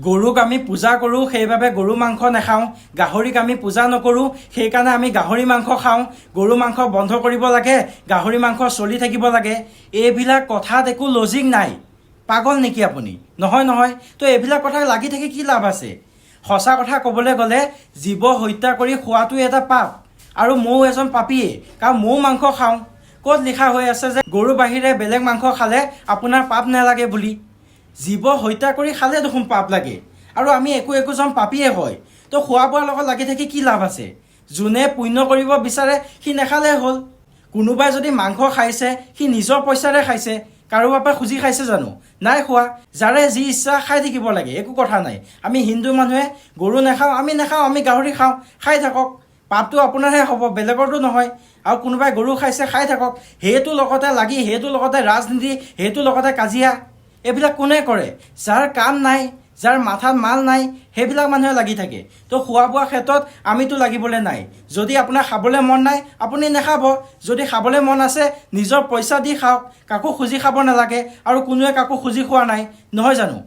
গৰুক আমি পূজা কৰোঁ, সেইবাবে গৰু মাংস নাখাওঁ। গাহৰিক আমি পূজা নকৰোঁ, সেইকাৰণে আমি গাহৰি মাংস খাওঁ। গৰু মাংস বন্ধ কৰিব লাগে, গাহৰি মাংস চলি থাকিব লাগে। এইবিলাক কথাত একো লজিক নাই। পাগল নেকি আপুনি? নহয়। তো এইবিলাক কথা লাগি থাকি কি লাভ আছে? সঁচা কথা ক'বলৈ গ'লে জীৱ হত্যা কৰি খোৱাটো এটা পাপ, আৰু ময়ো এজন পাপীয়ে, কাৰণ ময়ো মাংস খাওঁ। ক'ত লিখা হৈ আছে যে গৰু বাহিৰে বেলেগ মাংস খালে আপোনাৰ পাপ নালাগে বুলি? জীৱ হত্যা কৰি খালে দেখোন পাপ লাগে, আৰু আমি একোজন পাপীয়ে হয়। তো খোৱা বোৱাৰ লগত লাগি থাকি কি লাভ আছে? যোনে পুণ্য কৰিব বিচাৰে সি নাখালে হ'ল। কোনোবাই যদি মাংস খাইছে সি নিজৰ পইচাৰে খাইছে, কাৰোবাৰ পৰা খুজি খাইছে জানো? নাই খোৱা। যাৰে যি ইচ্ছা খাই থাকিব লাগে, একো কথা নাই। আমি হিন্দু মানুহে গৰু নাখাওঁ, আমি গাহৰি খাওঁ, খাই থাকক। পাপটো আপোনাৰহে হ'ব, বেলেগৰতো নহয়। আৰু কোনোবাই গৰু খাইছে, খাই থাকক। সেইটোৰ লগতে লাগি, সেইটোৰ লগতে ৰাজনীতি, সেইটোৰ লগতে কাজিয়া, এইবিলাক কোনে কৰে? যাৰ কাম নাই, যাৰ মাথাত মাল নাই, সেইবিলাক মানুহে লাগি থাকে। তো খোৱা বোৱা ক্ষেত্ৰত আমিতো লাগিবলৈ নাই। যদি আপোনাৰ খাবলৈ মন নাই, আপুনি নাখাব। যদি খাবলৈ মন আছে, নিজৰ পইচা দি খাওক, কাকো খুজি খাব নালাগে, আৰু কোনোৱে কাকো খুজি খোৱা নাই, নহয় জানো?